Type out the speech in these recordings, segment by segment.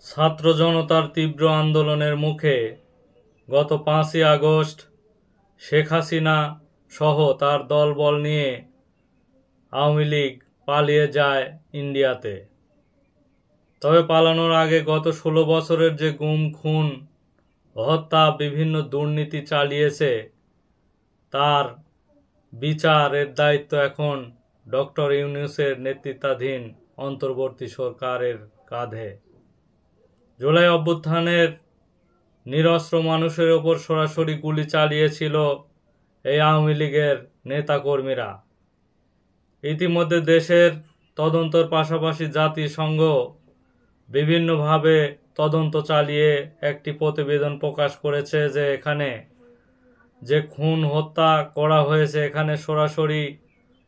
ছাত্র জনতার তীব্র আন্দোলনের মুখে গত 5ই আগস্ট শেখ হাসিনা সহ তার দলবল নিয়ে আওয়ামী লীগ পালিয়ে যায় ইন্ডিয়াতে। তবে পালানোর আগে গত 16 বছরের যে গুম খুন হত্যা বিভিন্ন দুর্নীতি চালিয়েছে তার বিচারের দায়িত্ব এখন ডক্টর ইউনূসের নেতৃত্বাধীন অন্তর্বর্তী সরকারের কাঁধে। জুলাই অভ্যুত্থানের নিরস্ত্র মানুষের ওপর সরাসরি গুলি চালিয়েছিল এই আওয়ামী লীগের নেতাকর্মীরা। ইতিমধ্যে দেশের তদন্তর পাশাপাশি জাতিসংঘ বিভিন্নভাবে তদন্ত চালিয়ে একটি প্রতিবেদন প্রকাশ করেছে যে এখানে যে খুন হত্যা করা হয়েছে এখানে সরাসরি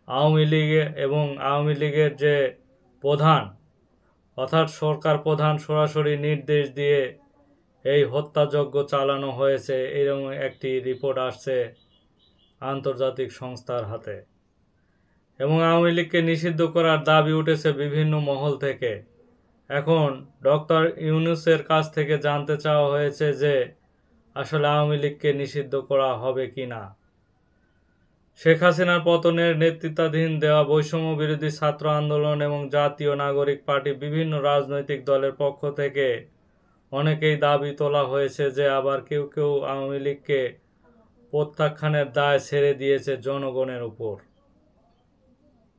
আওয়ামী লীগ এবং আওয়ামী লীগের যে প্রধান অর্থাৎ সরকার প্রধান সরাসরি নির্দেশ দিয়ে এই হত্যাযজ্ঞ চালানো হয়েছে, এরকম একটি রিপোর্ট আসছে আন্তর্জাতিক সংস্থার হাতে। এবং আওয়ামী লীগকে নিষিদ্ধ করার দাবি উঠেছে বিভিন্ন মহল থেকে। এখন ডক্টর ইউনূসের কাছ থেকে জানতে চাওয়া হয়েছে যে আসলে আওয়ামী লীগকে নিষিদ্ধ করা হবে কি না। শেখ হাসিনার পতনের নেতৃত্বাধীন দেওয়া বৈষম্য বিরোধী ছাত্র আন্দোলন এবং জাতীয় নাগরিক পার্টি বিভিন্ন রাজনৈতিক দলের পক্ষ থেকে অনেকেই দাবি তোলা হয়েছে যে আবার কেউ কেউ আওয়ামী লীগকে প্রত্যাখ্যানের দায় ছেড়ে দিয়েছে জনগণের উপর।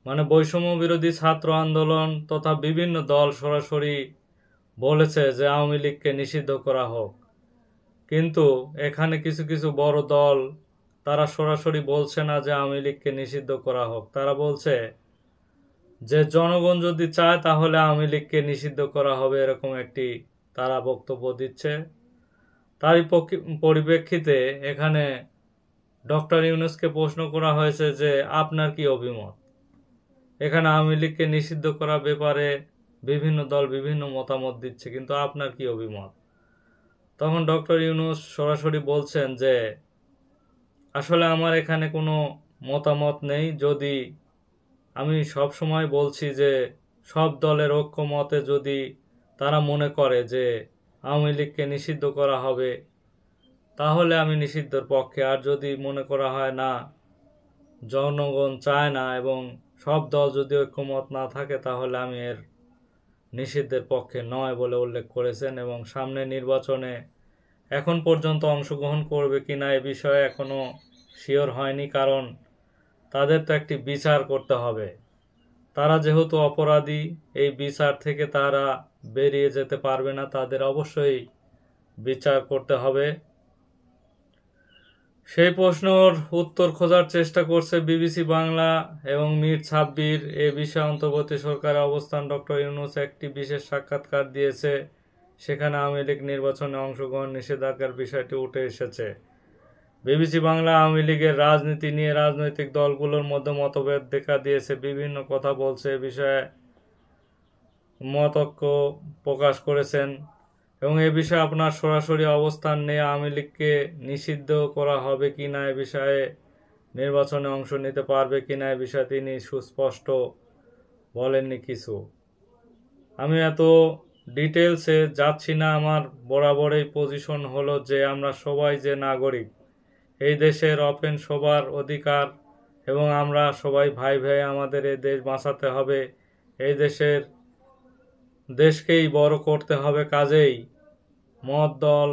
মানে বৈষম্য বিরোধী ছাত্র আন্দোলন তথা বিভিন্ন দল সরাসরি বলেছে যে আওয়ামী লীগকে নিষিদ্ধ করা হোক, কিন্তু এখানে কিছু কিছু বড় দল তারা সরাসরি বলছে না যে আওয়ামী লীগকে নিষিদ্ধ করা হোক। তারা বলছে যে জনগণ যদি চায় তাহলে আওয়ামী লীগকে নিষিদ্ধ করা হবে, এরকম একটি তারা বক্তব্য দিচ্ছে। তারই পরিপ্রেক্ষিতে এখানে ডক্টর ইউনূসকে প্রশ্ন করা হয়েছে যে আপনার কি অভিমত। এখানে আওয়ামী লীগকে নিষিদ্ধ করার ব্যাপারে বিভিন্ন দল বিভিন্ন মতামত দিচ্ছে, কিন্তু আপনার কি অভিমত। তখন ডক্টর ইউনূস সরাসরি বলছেন যে আসলে আমার এখানে কোনো মতামত নেই। যদি আমি সব সময় বলছি যে সব দলের ঐক্যমতে যদি তারা মনে করে যে আওয়ামী লীগকে নিষিদ্ধ করা হবে তাহলে আমি নিষিদ্ধের পক্ষে, আর যদি মনে করা হয় না জনগণ চায় না এবং সব দল যদি ঐক্যমত না থাকে তাহলে আমি এর নিষিদ্ধের পক্ষে নয় বলে উল্লেখ করেছেন। এবং সামনে নির্বাচনে এখন পর্যন্ত অংশগ্রহণ করবে কিনা এ বিষয়ে এখনো শিওর হয়নি, কারণ তাদের তো একটি বিচার করতে হবে। তারা যেহেতু অপরাধী, এই বিচার থেকে তারা বেরিয়ে যেতে পারবে না, তাদের অবশ্যই বিচার করতে হবে। সেই প্রশ্নর উত্তর খোঁজার চেষ্টা করছে বিবিসি বাংলা এবং মির ছাব্বির। এ বিষয়ে অন্তর্বর্তী সরকারের অবস্থান ডক্টর ইউনূস একটি বিশেষ সাক্ষাৎকার দিয়েছে, সেখানে আওয়ামী লীগ নির্বাচনে অংশগ্রহণ নিষেধাজ্ঞার বিষয়টি উঠে এসেছে। বিবিসি বাংলা আওয়ামী লীগের রাজনীতি নিয়ে রাজনৈতিক দলগুলোর মধ্যে মতভেদ দেখা দিয়েছে, বিভিন্ন কথা বলছে, এ বিষয়ে মতৈক্য প্রকাশ করেছেন এবং এ বিষয়ে আপনার সরাসরি অবস্থান নিয়ে আওয়ামী লীগকে নিষিদ্ধ করা হবে কিনা, এ বিষয়ে নির্বাচনে অংশ নিতে পারবে কিনা, এ বিষয়ে তিনি সুস্পষ্ট বলেননি কিছু। আমি এত ডিটেলসে যাচ্ছি না, আমার বরাবরই পজিশন হলো যে আমরা সবাই যে নাগরিক, এই দেশের অপেন সবার অধিকার এবং আমরা সবাই ভাই ভাই, আমাদের এই দেশ বাঁচাতে হবে, এই দেশকেই বড় করতে হবে। কাজেই মত দল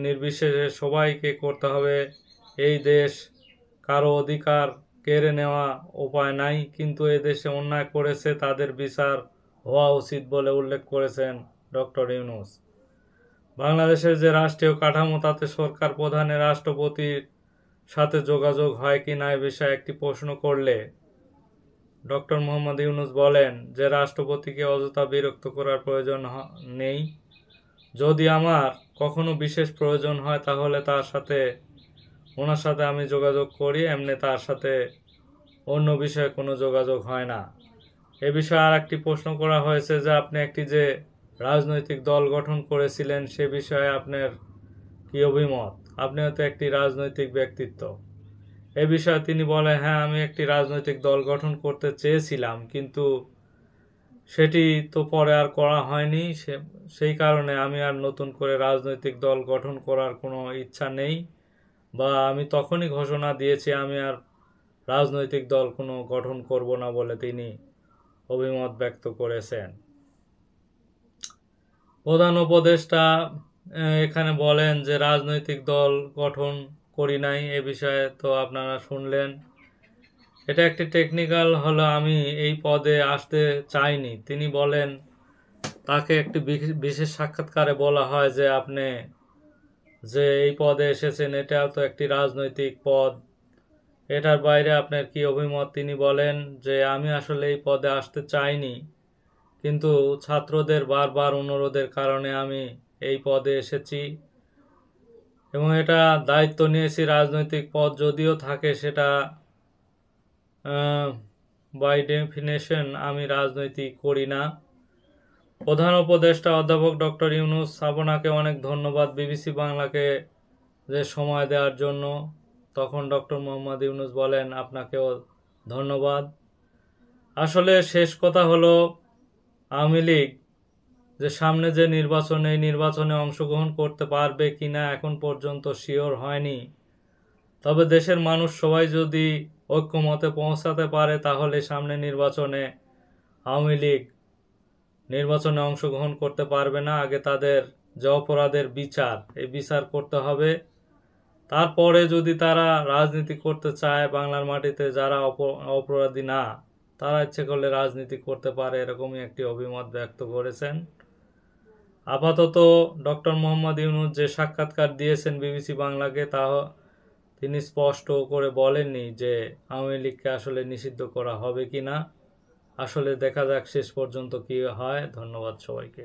নির্বিশেষে সবাইকে করতে হবে। এই দেশ কারো অধিকার কেড়ে নেওয়া উপায় নাই, কিন্তু এ দেশে অন্যায় করেছে তাদের বিচার হওয়া উচিত বলে উল্লেখ করেছেন ডক্টর ইউনূস। বাংলাদেশের যে রাষ্ট্রীয় কাঠামো তাতে সরকার প্রধানের রাষ্ট্রপতির সাথে যোগাযোগ হয় কি না এ বিষয়ে একটি প্রশ্ন করলে ডক্টর মোহাম্মদ ইউনূস বলেন যে রাষ্ট্রপতিকে অযথা বিরক্ত করার প্রয়োজন নেই। যদি আমার কখনো বিশেষ প্রয়োজন হয় তাহলে ওনার সাথে আমি যোগাযোগ করি, এমনি তার সাথে অন্য বিষয়ে কোনো যোগাযোগ হয় না। এ বিষয়ে আর একটি প্রশ্ন করা হয়েছে যে আপনি একটি যে রাজনৈতিক দল গঠন করেছিলেন সে বিষয়ে আপনার কি অভিমত, আপনি হয়তো একটি রাজনৈতিক ব্যক্তিত্ব। এ বিষয়ে তিনি বলেন হ্যাঁ, আমি একটি রাজনৈতিক দল গঠন করতে চেয়েছিলাম, কিন্তু সেটি তো পরে আর করা হয়নি। সেই কারণে আমি আর নতুন করে রাজনৈতিক দল গঠন করার কোনো ইচ্ছা নেই, বা আমি তখনই ঘোষণা দিয়েছি আমি আর রাজনৈতিক দল কোনো গঠন করব না বলে তিনি অভিমত ব্যক্ত করেছেন। প্রধান উপদেষ্টা এখানে বলেন যে রাজনৈতিক দল গঠন করি নাই, এ বিষয়ে তো আপনারা শুনলেন। এটা একটি টেকনিক্যাল হলো, আমি এই পদে আসতে চাইনি। তিনি বলেন, তাকে একটি বিশেষ সাক্ষাৎকারে বলা হয় যে আপনি যে এই পদে এসেছেন এটা তো একটি রাজনৈতিক পদ, এটার বাইরে আপনার কি অভিমত? তিনি বলেন যে আমি আসলে এই পদে আসতে চাইনি, কিন্তু ছাত্রদের বারবার অনুরোধের কারণে আমি এই পদে এসেছি এবং এটা দায়িত্ব নিয়েছি। রাজনৈতিক পদ যদিও থাকে, সেটা বাই ডেফিনেশন আমি রাজনীতি করি না। প্রধান উপদেষ্টা অধ্যাপক ডক্টর ইউনূস, আপনাকে অনেক ধন্যবাদ বিবিসি বাংলাকে যে সময় দেওয়ার জন্য। তখন ডক্টর মোহাম্মদ ইউনূস বলেন, আপনাকেও ধন্যবাদ। আসলে শেষ কথা হলো, আওয়ামী লীগ যে সামনে যে নির্বাচন, এই নির্বাচনে অংশগ্রহণ করতে পারবে কিনা এখন পর্যন্ত শিওর হয়নি। তবে দেশের মানুষ সবাই যদি ঐক্যমতে পৌঁছাতে পারে, তাহলে সামনে নির্বাচনে আওয়ামী লীগ নির্বাচনে অংশগ্রহণ করতে পারবে না। আগে তাদের যে অপরাধের বিচার, এই বিচার করতে হবে। তারপরে যদি তারা রাজনীতি করতে চায় বাংলার মাটিতে, যারা অপরাধী না, তারা ইচ্ছে করলে রাজনীতি করতে পারে, এরকমই একটি অভিমত ব্যক্ত করেছেন। আপাতত ডক্টর মোহাম্মদ ইউনূস যে সাক্ষাৎকার দিয়েছেন বিবিসি বাংলাকে, তা তিনি স্পষ্ট করে বলেননি যে আওয়ামী লীগকে আসলে নিষিদ্ধ করা হবে কিনা। আসলে দেখা যাক শেষ পর্যন্ত কি হয়। ধন্যবাদ সবাইকে।